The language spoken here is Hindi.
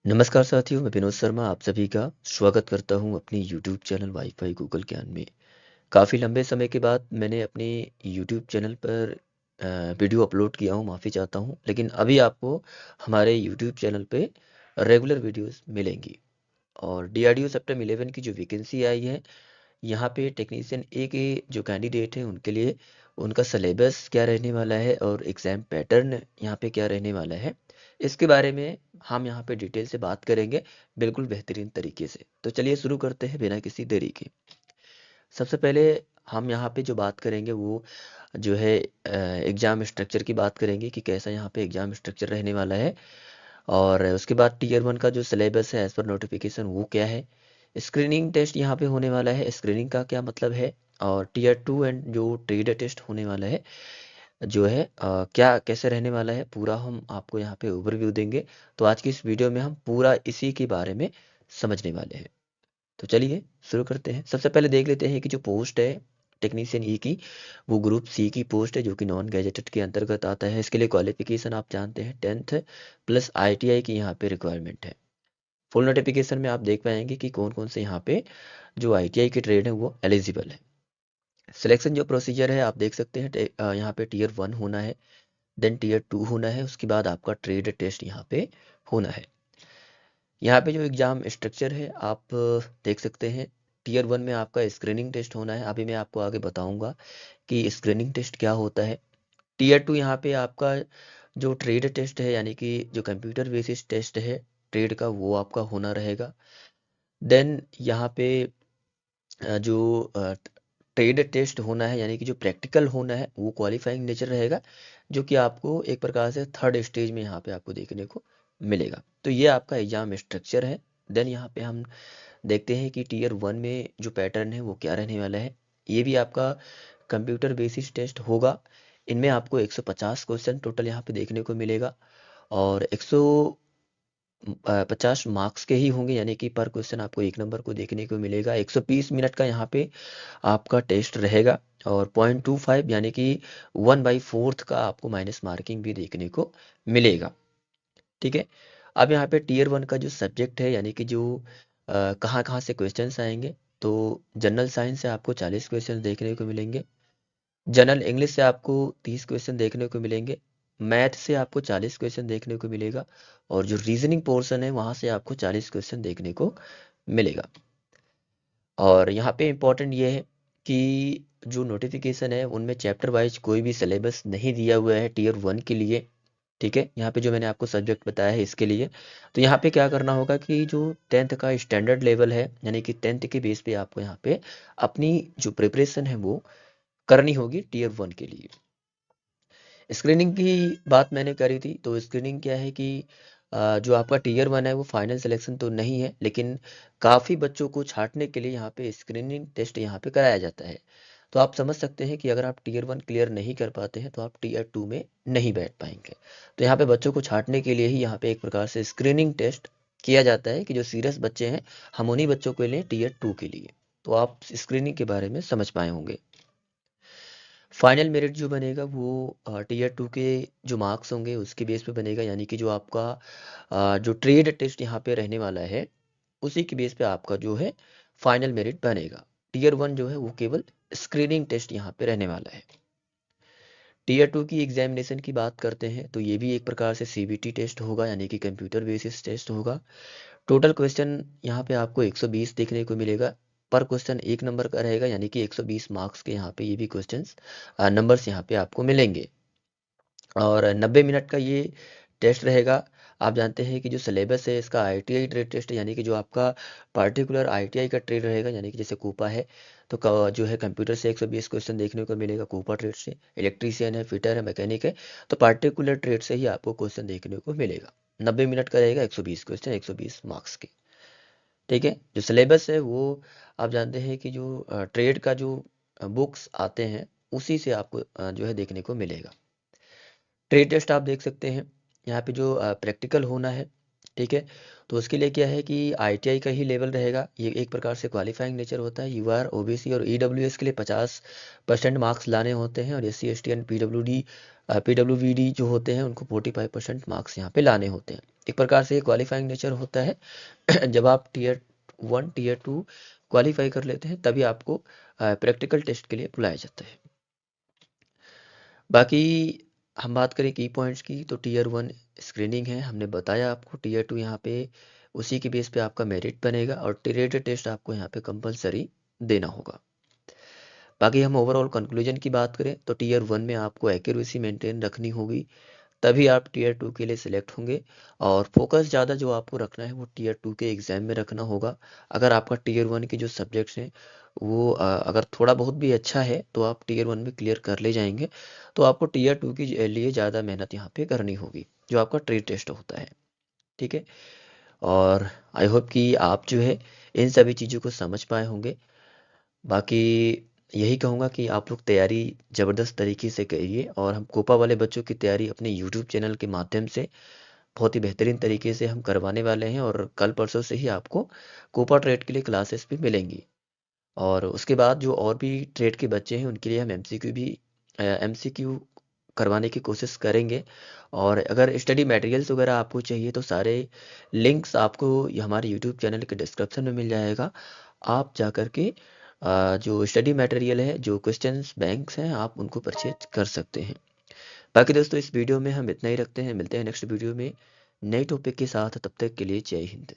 नमस्कार साथियों, मैं विनोद शर्मा आप सभी का स्वागत करता हूं अपनी यूट्यूब चैनल वाईफाई गूगल ज्ञान में। काफ़ी लंबे समय के बाद मैंने अपने यूट्यूब चैनल पर वीडियो अपलोड किया हूं, माफ़ी चाहता हूं, लेकिन अभी आपको हमारे यूट्यूब चैनल पे रेगुलर वीडियोस मिलेंगी। और डीआरडीओ सेप्टेम 11 की जो वैकेंसी आई है, यहाँ पे टेक्नीशियन ए के जो कैंडिडेट हैं उनके लिए उनका सिलेबस क्या रहने वाला है और एग्ज़ाम पैटर्न यहाँ पे क्या रहने वाला है, इसके बारे में हम यहाँ पे डिटेल से बात करेंगे, बिल्कुल बेहतरीन तरीके से। तो चलिए शुरू करते हैं बिना किसी देरी के। सबसे पहले हम यहाँ पे जो बात करेंगे वो जो है एग्ज़ाम स्ट्रक्चर की बात करेंगे कि कैसा यहाँ पे एग्ज़ाम स्ट्रक्चर रहने वाला है। और उसके बाद टियर 1 का जो सिलेबस है एज़ पर नोटिफ़िकेशन वो क्या है। स्क्रीनिंग टेस्ट यहाँ पे होने वाला है, स्क्रीनिंग का क्या मतलब है। और टियर 2 एंड जो ट्रेड टेस्ट होने वाला है जो है क्या कैसे रहने वाला है, पूरा हम आपको यहाँ पे ओवरव्यू देंगे। तो आज की इस वीडियो में हम पूरा इसी के बारे में समझने वाले हैं। तो चलिए शुरू करते हैं। सबसे पहले देख लेते हैं कि जो पोस्ट है टेक्नीशियन ई की, वो ग्रुप सी की पोस्ट है जो कि नॉन गैजेटेड के अंतर्गत आता है। इसके लिए क्वालिफिकेशन आप जानते हैं 10th प्लस आईटीआई की यहाँ पे रिक्वायरमेंट है। फुल नोटिफिकेशन में आप देख पाएंगे कि कौन कौन से यहाँ पे जो आईटीआई के ट्रेड है वो एलिजिबल है। सिलेक्शन जो प्रोसीजर है आप देख सकते हैं, यहाँ पे टियर 1 होना है, देन टियर 2 होना है, उसके बाद आपका ट्रेड टेस्ट यहाँ पे होना है। यहाँ पे जो एग्ज़ाम स्ट्रक्चर है आप देख सकते हैं। टियर 1 में आपका स्क्रीनिंग टेस्ट होना है, अभी मैं आपको आगे बताऊंगा कि स्क्रीनिंग टेस्ट क्या होता है। टियर 2 यहाँ पे आपका जो ट्रेड टेस्ट है यानी कि जो कंप्यूटर बेसिस टेस्ट है ट्रेड का, वो आपका होना रहेगा। देन यहाँ पे जो ट्रेड टेस्ट होना है यानी कि जो प्रैक्टिकल होना है वो क्वालिफाइंग नेचर रहेगा, जो कि आपको एक प्रकार से थर्ड स्टेज में यहाँ पे आपको देखने को मिलेगा। तो ये आपका एग्जाम स्ट्रक्चर है। देन यहाँ पे हम देखते हैं कि टियर 1 में जो पैटर्न है वो क्या रहने वाला है। ये भी आपका कंप्यूटर बेसिस टेस्ट होगा। इनमें आपको 150 क्वेश्चन टोटल यहाँ पे देखने को मिलेगा और 150 मार्क्स के ही होंगे, यानी कि पर क्वेश्चन आपको 1 नंबर को देखने को मिलेगा। 120 मिनट का यहाँ पे आपका टेस्ट रहेगा और 0.25 यानी कि 1/4 का आपको माइनस मार्किंग भी देखने को मिलेगा। ठीक है। अब यहाँ पे टियर 1 का जो सब्जेक्ट है यानी कि जो कहाँ कहाँ से क्वेश्चंस आएंगे, तो जनरल साइंस से आपको 40 क्वेश्चन देखने को मिलेंगे। जनरल इंग्लिश से आपको 30 क्वेश्चन देखने को मिलेंगे। मैथ से आपको 40 क्वेश्चन देखने को मिलेगा और जो रीजनिंग पोर्शन है वहाँ से आपको 40 क्वेश्चन देखने को मिलेगा। और यहाँ पे इम्पोर्टेंट ये है कि जो नोटिफिकेशन है उनमें चैप्टर वाइज कोई भी सिलेबस नहीं दिया हुआ है टियर 1 के लिए। ठीक है, यहाँ पे जो मैंने आपको सब्जेक्ट बताया है इसके लिए, तो यहाँ पे क्या करना होगा कि जो 10th का स्टैंडर्ड लेवल है यानी कि 10th के बेस पे आपको यहाँ पे अपनी जो प्रिपरेशन है वो करनी होगी टियर 1 के लिए। स्क्रीनिंग की बात मैंने करी थी, तो स्क्रीनिंग क्या है कि जो आपका टियर 1 है वो फाइनल सिलेक्शन तो नहीं है, लेकिन काफ़ी बच्चों को छांटने के लिए यहाँ पे स्क्रीनिंग टेस्ट यहाँ पे कराया जाता है। तो आप समझ सकते हैं कि अगर आप टियर 1 क्लियर नहीं कर पाते हैं तो आप टियर 2 में नहीं बैठ पाएंगे। तो यहाँ पे बच्चों को छांटने के लिए ही यहाँ पे एक प्रकार से स्क्रीनिंग टेस्ट किया जाता है कि जो सीरियस बच्चे हैं हम उन्हीं बच्चों के लिए टियर 2 के लिए। तो आप स्क्रीनिंग के बारे में समझ पाए होंगे। फाइनल मेरिट जो बनेगा वो टियर 2 के जो मार्क्स होंगे उसके बेस पे बनेगा, यानी कि जो आपका जो ट्रेड टेस्ट यहाँ पे रहने वाला है उसी के बेस पे आपका जो है फाइनल मेरिट बनेगा। टियर 1 जो है वो केवल स्क्रीनिंग टेस्ट यहाँ पे रहने वाला है। टियर 2 की एग्जामिनेशन की बात करते हैं तो ये भी एक प्रकार से सीबीटी टेस्ट होगा, यानी कि कंप्यूटर बेसिस टेस्ट होगा। टोटल क्वेश्चन यहाँ पे आपको 120 देखने को मिलेगा। पर क्वेश्चन 1 नंबर का रहेगा, यानी कि 120 मार्क्स के यहाँ पे ये भी क्वेश्चंस नंबर्स यहाँ पे आपको मिलेंगे। और 90 मिनट का ये टेस्ट रहेगा। आप जानते हैं कि जो सिलेबस है इसका आईटीआई ट्रेड टेस्ट, यानी कि जो आपका पार्टिकुलर आईटीआई का ट्रेड रहेगा, यानी कि जैसे कूपा है तो जो है कंप्यूटर से 120 क्वेश्चन देखने को मिलेगा कूपा ट्रेड से। इलेक्ट्रीशियन है, फिटर है, मैकेनिक है, तो पार्टिकुलर ट्रेड से ही आपको क्वेश्चन देखने को मिलेगा। 90 मिनट का रहेगा, 120 क्वेश्चन, 120 मार्क्स के। ठीक है। जो सिलेबस है वो आप जानते हैं कि जो ट्रेड का जो बुक्स आते हैं उसी से आपको जो है देखने को मिलेगा। ट्रेड टेस्ट आप देख सकते हैं यहाँ पे जो प्रैक्टिकल होना है। ठीक है। तो उसके लिए क्या है कि आईटीआई का ही लेवल रहेगा, ये एक प्रकार से क्वालिफाइंग नेचर होता है। यूआर, ओबीसी और ईडब्ल्यूएस के लिए 50% मार्क्स लाने होते हैं और एससी एसटी एंड पीडब्ल्यूडी पीडब्ल्यूवीडी जो होते हैं उनको 45% मार्क्स यहाँ पे लाने होते हैं। एक प्रकार से ये क्वालिफाइंग नेचर होता है। जब आप टीयर 1 टीयर 2 क्वालिफाई कर लेते हैं तभी आपको प्रैक्टिकल टेस्ट के लिए बुलाया जाता है। बाकी हम बात करें की पॉइंट्स की, तो टीयर 1 स्क्रीनिंग है, हमने बताया आपको। टीयर 2 यहाँ पे उसी के बेस पे आपका मेरिट बनेगा और ट्रेड टेस्ट आपको यहाँ पे कंपलसरी देना होगा। बाकी हम ओवरऑल कंक्लूजन की बात करें तो टीयर 1 में आपको एक्यूरेसी मेंटेन रखनी होगी, तभी आप टीयर 2 के लिए सिलेक्ट होंगे। और फोकस ज़्यादा जो आपको रखना है वो टीयर 2 के एग्ज़ाम में रखना होगा। अगर आपका टीयर 1 के जो सब्जेक्ट्स हैं वो अगर थोड़ा बहुत भी अच्छा है तो आप टीयर 1 में क्लियर कर ले जाएंगे, तो आपको टीयर 2 के लिए ज़्यादा मेहनत यहाँ पे करनी होगी, जो आपका ट्रेड टेस्ट होता है। ठीक है, और आई होप कि आप जो है इन सभी चीज़ों को समझ पाए होंगे। बाकी यही कहूँगा कि आप लोग तैयारी ज़बरदस्त तरीके से करिए, और हम कोपा वाले बच्चों की तैयारी अपने यूट्यूब चैनल के माध्यम से बहुत ही बेहतरीन तरीके से हम करवाने वाले हैं, और कल परसों से ही आपको कोपा ट्रेड के लिए क्लासेस भी मिलेंगी। और उसके बाद जो और भी ट्रेड के बच्चे हैं उनके लिए हम एमसीक्यू करवाने की कोशिश करेंगे। और अगर स्टडी मटेरियल्स वगैरह आपको चाहिए तो सारे लिंक्स आपको हमारे यूट्यूब चैनल के डिस्क्रिप्शन में मिल जाएगा। आप जा कर के जो स्टडी मटेरियल है, जो क्वेश्चंस बैंक्स हैं, आप उनको परचेज कर सकते हैं। बाकी दोस्तों इस वीडियो में हम इतना ही रखते हैं, मिलते हैं नेक्स्ट वीडियो में नए टॉपिक के साथ। तब तक के लिए जय हिंद।